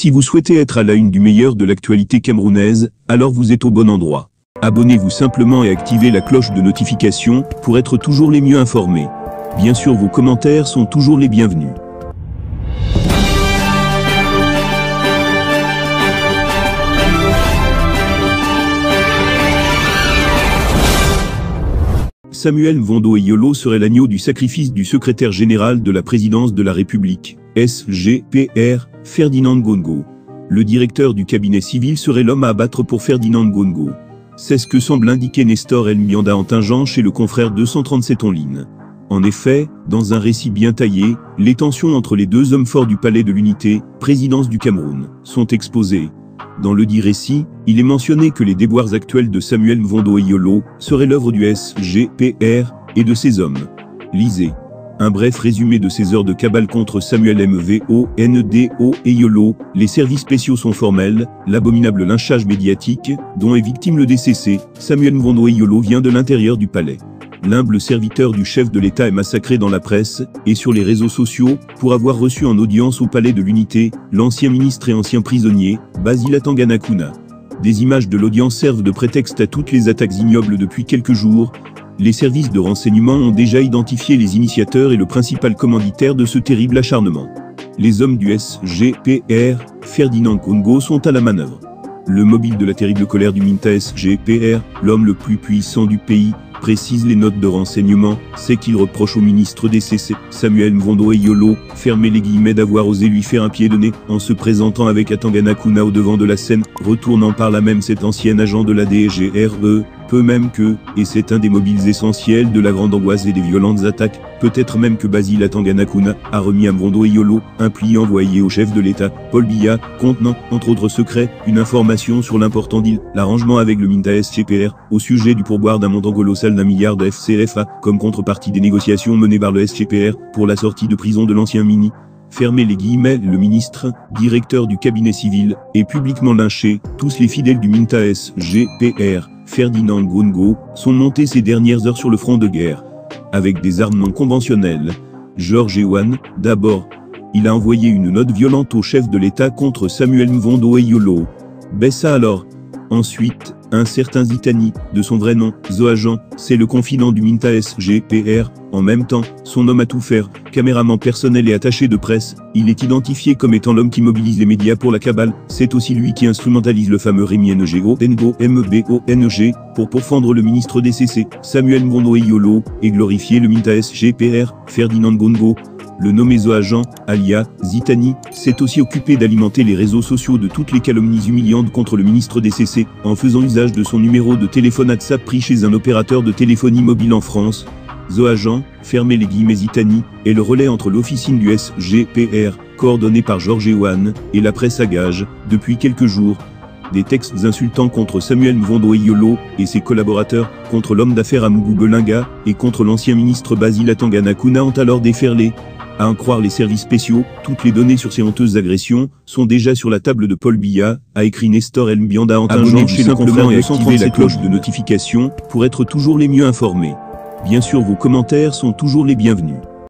Si vous souhaitez être à la une du meilleur de l'actualité camerounaise, alors vous êtes au bon endroit. Abonnez-vous simplement et activez la cloche de notification pour être toujours les mieux informés. Bien sûr, vos commentaires sont toujours les bienvenus. Samuel Mvondo Eyolo serait l'agneau du sacrifice du secrétaire général de la présidence de la République, SGPR, Ferdinand Ngongo. Le directeur du cabinet civil serait l'homme à abattre pour Ferdinand Ngongo. C'est ce que semble indiquer Nestor El Mbianda Antingent chez le confrère 237 online. En effet, dans un récit bien taillé, les tensions entre les deux hommes forts du palais de l'unité, présidence du Cameroun, sont exposées. Dans le dit récit, il est mentionné que les déboires actuels de Samuel Mvondo Eyolo seraient l'œuvre du SGPR et de ses hommes. Lisez. Un bref résumé de ces heures de cabale contre Samuel Mvondo Eyolo. Les services spéciaux sont formels, l'abominable lynchage médiatique, dont est victime le DCC, Samuel Mvondo Eyolo vient de l'intérieur du palais. L'humble serviteur du chef de l'État est massacré dans la presse et sur les réseaux sociaux pour avoir reçu en audience au palais de l'unité l'ancien ministre et ancien prisonnier, Basil Atangana Kuna. Des images de l'audience servent de prétexte à toutes les attaques ignobles depuis quelques jours. Les services de renseignement ont déjà identifié les initiateurs et le principal commanditaire de ce terrible acharnement. Les hommes du SGPR, Ferdinand Ngongo, sont à la manœuvre. Le mobile de la terrible colère du Minta SGPR, l'homme le plus puissant du pays, précise les notes de renseignement, c'est qu'il reproche au ministre DCC, Samuel Mvondo Eyolo, fermez les guillemets, d'avoir osé lui faire un pied de nez, en se présentant avec Atangana Kuna au devant de la scène, retournant par là même cet ancien agent de la DGRE, peu même que, et c'est un des mobiles essentiels de la grande angoisse et des violentes attaques, peut-être même que Basil Atangana Kuna a remis à Mvondo Eyolo un pli envoyé au chef de l'État, Paul Biya, contenant, entre autres secrets, une information sur l'important deal, l'arrangement avec le Minta SGPR, au sujet du pourboire d'un montant colossal d'1 milliard de FCFA, comme contrepartie des négociations menées par le SGPR, pour la sortie de prison de l'ancien mini. Fermez les guillemets, le ministre, directeur du cabinet civil, est publiquement lynché, tous les fidèles du Minta SGPR, Ferdinand Ngongo, sont montés ces dernières heures sur le front de guerre. Avec des armes non conventionnelles. George Ewan, d'abord, il a envoyé une note violente au chef de l'État contre Samuel Mvondo Eyolo. Bessa alors. Ensuite, un certain Zitani, de son vrai nom, Zoajan, c'est le confident du Minta SGPR, en même temps, son homme à tout faire, caméraman personnel et attaché de presse, il est identifié comme étant l'homme qui mobilise les médias pour la cabale, c'est aussi lui qui instrumentalise le fameux Rémi Ngo pour pourfendre le ministre DCC, Samuel Mvondo Eyolo, et glorifier le Minta SGPR, Ferdinand Ngongo. Le nommé Zoajan, alias Zitani, s'est aussi occupé d'alimenter les réseaux sociaux de toutes les calomnies humiliantes contre le ministre DCC, en faisant usage de son numéro de téléphone WhatsApp pris chez un opérateur de téléphonie mobile en France. Zoajan, fermez les guillemets, Zitani, est le relais entre l'officine du SGPR, coordonnée par George Ewan, et la presse à gage, depuis quelques jours. Des textes insultants contre Samuel Mvondo Eyolo et ses collaborateurs, contre l'homme d'affaires Amougou Belinga, et contre l'ancien ministre Basil Atangana Kuna ont alors déferlé. À en croire les services spéciaux, toutes les données sur ces honteuses agressions sont déjà sur la table de Paul Biya, a écrit Nestor El Mbianda Antingent chez le confrère, et activez la cloche de notification pour être toujours les mieux informés. Bien sûr, vos commentaires sont toujours les bienvenus.